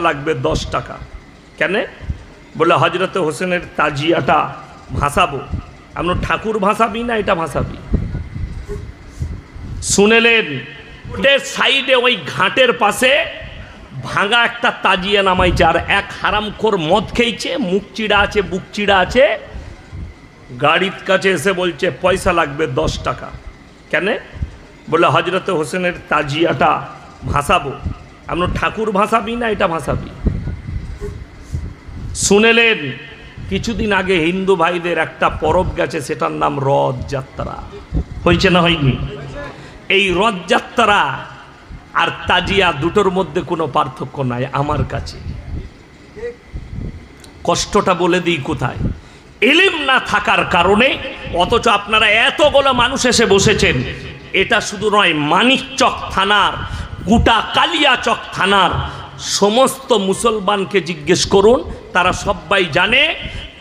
লাগবে 10 টাকা। কেন? বলে হজরত হোসেনের তাজিয়াটা ভাসাবো। আমরা ঠাকুর ভাসাবি না এটা ভাসাবি? শুনেলেন সাইডে ওই ঘাটের পাশে ভাঙা একটা তাজিয়া নামাইছে, আর এক হারামখোর মদ খেয়েছে, মুখ চিড়া আছে, বুক চিড়া আছে, গাড়ির কাছে এসে বলছে পয়সা লাগবে 10 টাকা। কেন? বলে হজরত হোসেনের তাজিয়াটা ভাসাবো। আমরা ঠাকুর ভাসাবি না এটা ভাসাবি? শুনেলেন কিছুদিন আগে হিন্দু ভাইদের একটা পরব গেছে, সেটার নাম রথযাত্রা। হয়েছে না হয়নি? এই রথযাত্রা আর তাজিয়া দুটোর মধ্যে কোনো পার্থক্য নাই আমার কাছে। কষ্টটা বলে দিই কোথায়। ইলম না থাকার কারণে, অথচ আপনারা এতগুলো মানুষ এসে বসেছেন। এটা শুধু নয়, মানিকচক থানার, গোটা কালিয়াচক থানার সমস্ত মুসলমানকে জিজ্ঞেস করুন, তারা সবাই জানে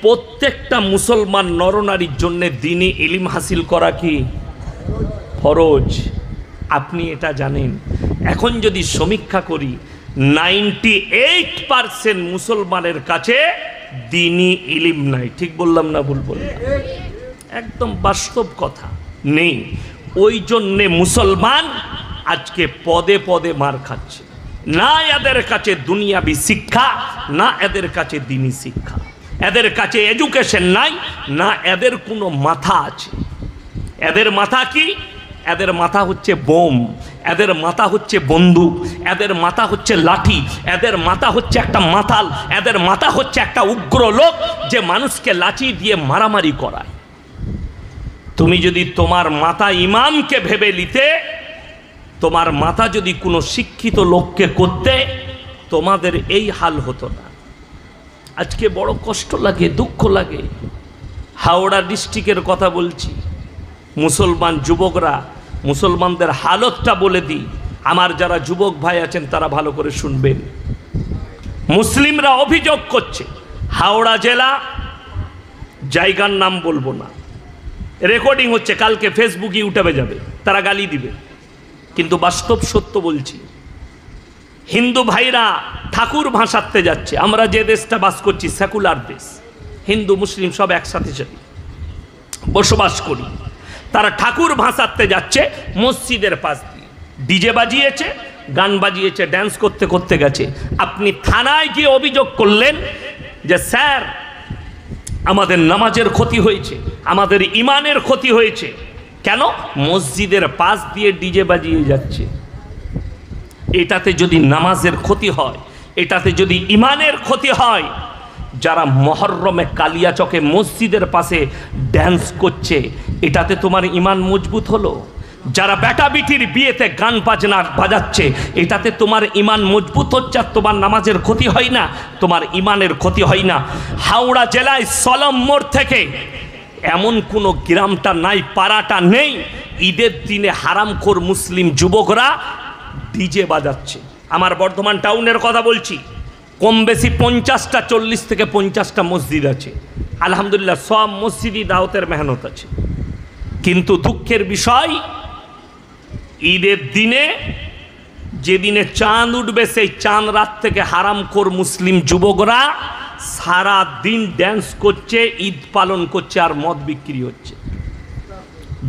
প্রত্যেকটা মুসলমান নরনারীর জন্য দ্বীনি ইলম হাসিল করা কি ফরজ। আপনি এটা জানেন? এখন যদি সমীক্ষা করি, 98% মুসলমানের কাছে দ্বীনি ইলম নাই। ঠিক বললাম না ভুল বললাম? একদম বাস্তব কথা, নেই। ওই জন্যে মুসলমান আজকে পদে পদে মার খাচ্ছে। না এদের কাছে দুনিয়াবি শিক্ষা, না এদের কাছে দ্বীনি শিক্ষা, এদের কাছে এডুকেশন নাই, না এদের কোনো মাথা আছে। এদের মাথা কি? এদের মাথা হচ্ছে বোম, এদের মাথা হচ্ছে বন্দুক, এদের মাথা হচ্ছে লাঠি, এদের মাথা হচ্ছে একটা মাতাল, এদের মাথা হচ্ছে একটা উগ্র লোক যে মানুষকে লাঠি দিয়ে মারামারি করায়। তুমি যদি তোমার মাথা ইমামকে ভেবে নিতে, তোমার মাথা যদি কোনো শিক্ষিত লোককে করতে, তোমাদের এই হাল হতো না। আজকে বড় কষ্ট লাগে, দুঃখ লাগে। হাওড়া ডিস্ট্রিক্টের কথা বলছি, মুসলমান যুবকরা, মুসলমানদের হালতটা বলে দিই, আমার যারা যুবক ভাই আছেন তারা ভালো করে শুনবেন। মুসলিমরা অভিযোগ করছে, হাওড়া জেলা, জায়গার নাম বলবো না, রেকর্ডিং হচ্ছে, কালকে ফেসবুক ইউটিউবে যাবে, তারা গালি দিবে, কিন্তু বাস্তব সত্য বলছি। হিন্দু ভাইরা ঠাকুর ভাসাতে যাচ্ছে। আমরা যে দেশটা বাস করছি সেকুলার দেশ, হিন্দু মুসলিম সব একসাথে বসবাস করি। তারা ঠাকুর ভাসাতে যাচ্ছে মসজিদের পাশ দিয়ে, ডিজে বাজিয়েছে, গান বাজিয়েছে, ড্যান্স করতে করতে গেছে। আপনি থানায় গিয়ে অভিযোগ করলেন যে স্যার আমাদের নামাজের ক্ষতি হয়েছে, আমাদের ইমানের ক্ষতি হয়েছে। কেন? মসজিদের পাশ দিয়ে ডিজে বাজিয়ে যাচ্ছে। এটাতে যদি নামাজের ক্ষতি হয়, এটাতে যদি ইমানের ক্ষতি হয়, যারা মহরমে কালিয়াচকে মসজিদের পাশে ড্যান্স করছে, এটাতে তোমার ইমান মজবুত হলো? যারা বেটা বিটির বিয়েতে গান বাজনা বাজাচ্ছে, এটাতে তোমার ইমান মজবুত হচ্ছে, আর তোমার নামাজের ক্ষতি হয় না, তোমার ইমানের ক্ষতি হয় না। হাওড়া জেলায় সলম মোড় থেকে এমন কোনো গ্রামটা নাই, পাড়াটা নেই, ঈদের দিনে হারামখোর মুসলিম যুবকরা ডিজে বাজাচ্ছে। আমার বর্ধমান টাউনের কথা বলছি, কম বেশি 50টা, 40 থেকে 50টা মসজিদ আছে। আলহামদুলিল্লাহ সব মসজিদই দাওয়াতের মেহনত আছে। কিন্তু দুঃখের বিষয়, ঈদের দিনে যেদিনে চাঁদ উঠবে, সেই চাঁদ রাত থেকে হারামখোর মুসলিম যুবকরা সারা দিন ড্যান্স করছে, ঈদ পালন করছে, আর মদ বিক্রি হচ্ছে।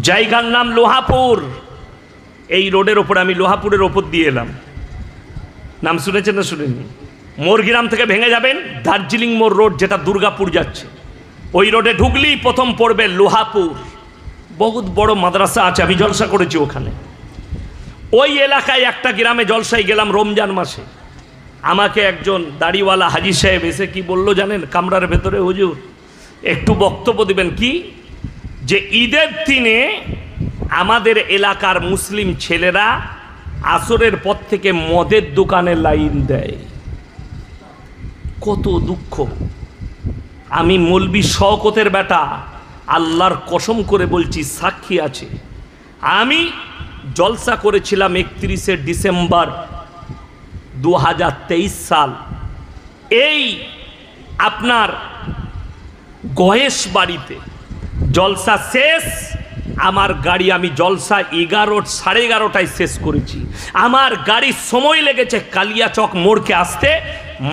জায়গার নাম লোহাপুর। এই রোডের ওপরে, আমি লোহাপুরের ওপর দিয়ে এলাম, নাম শুনেছেন না শুনেননি? মোরগ্রাম থেকে ভেঙে যাবেন, দার্জিলিং মোড় রোড যেটা দুর্গাপুর যাচ্ছে, ওই রোডে ঢুকলেই প্রথম পড়বে লোহাপুর। বহুত বড় মাদ্রাসা আছে, আমি জলসা করেছি ওখানে। ওই এলাকায় একটা গ্রামে জলসায় গেলাম রমজান মাসে। আমাকে একজন দাড়িওয়ালা হাজি সাহেব এসে কি বলল জানেন? কামরার ভেতরে, হুজুর একটু বক্তব্য দিবেন। কি? যে ঈদের দিনে আমাদের এলাকার মুসলিম ছেলেরা আসরের পর থেকে মদের দোকানে লাইন দেয়। কত দুঃখ! আমি মৌলবি শওকতের বেটা, আল্লাহর কসম করে বলছি, সাক্ষী আছে। আমি জলসা করেছিলাম 31শে ডিসেম্বর 2023 সাল। এই আপনার গয়েশ বাড়িতে জলসা শেষ। আমার গাড়ি, আমি জলসা 11, 11:30টায় শেষ করেছি। আমার গাড়ির সময় লেগেছে কালিয়াচক মোড়কে আসতে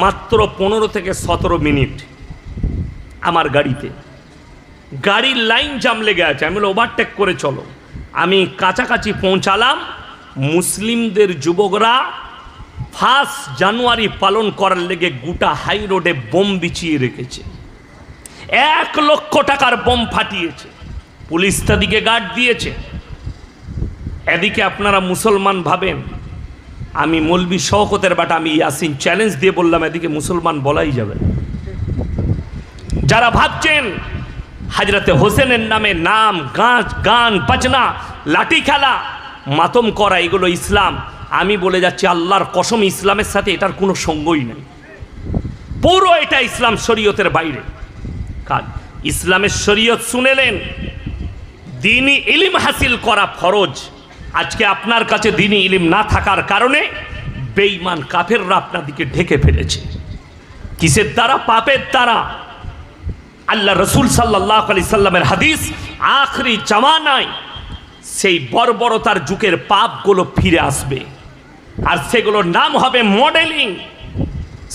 মাত্র 15 থেকে 17 মিনিট আমার গাড়িতে, গাড়ির লাইন জাম লেগে আছে। আমি ওভারটেক করে চলো, আমি কাছাকাছি পৌঁছালাম। মুসলিমদের যুবকরা 1 জানুয়ারি পালন করার লেগে গোটা হাই রোডে বোম বিছিয়ে রেখেছে, 1 লক্ষ টাকার বোম ফাটিয়েছে, পুলিশ তাদিকে গার্ড দিয়েছে। এদিকে আপনারা মুসলমান ভাবেন আমি মৌলবি শওকতের বাটা, আমি ইয়াসিন চ্যালেঞ্জ দিয়ে বললাম এদিকে মুসলমান বলাই যাবে না। যারা ভাবছেন হযরতে হোসেনের নামে নাম গান বাজনা, লাঠি খেলা, মাতম করা এগুলো ইসলাম, আমি বলে যাচ্ছি আল্লাহর কসম ইসলামের সাথে এটার কোনো সঙ্গই নেই। পুরো এটা ইসলাম শরীয়তের বাইরে। কাজ ইসলামের শরীয়ত শুনেলেন, দ্বীনি ইলম হাসিল করা ফরজ। আজকে আপনার কাছে দ্বীনি ইলম না থাকার কারণে বেঈমান কাফেররা আপনাদেরকে ঢেকে ফেলেছে। কিসের দ্বারা? পাপের দ্বারা। আল্লাহ রসুল সাল্লাল্লাহু আলাইহি সাল্লামের হাদিস, আখরি জামানায় সেই বর্বরতার যুগের পাপগুলো ফিরে আসবে, আর সেগুলোর নাম হবে মডেলিং।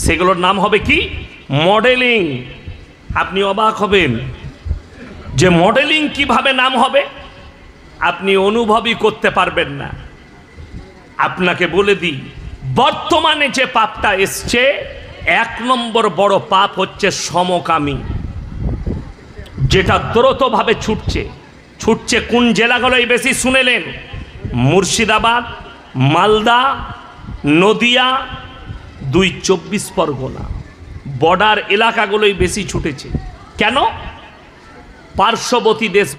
সেগুলোর নাম হবে কি? মডেলিং। আপনি অবাক হবেন যে মডেলিং কিভাবে নাম হবে, আপনি অনুভবই করতে পারবেন না। আপনাকে বলে দিই, বর্তমানে যে পাপটা এসছে, 1 নম্বর বড় পাপ হচ্ছে সমকামী, যেটা দ্রুতভাবে ছুটছে। কোন জেলাগুলোই বেশি শুনেলেন? মুর্শিদাবাদ, মালদা, নদিয়া, 2 24 পরগনা, বর্ডার এলাকাগুলোই বেশি ছুটেছে। কেন? পার্শ্ববর্তী দেশ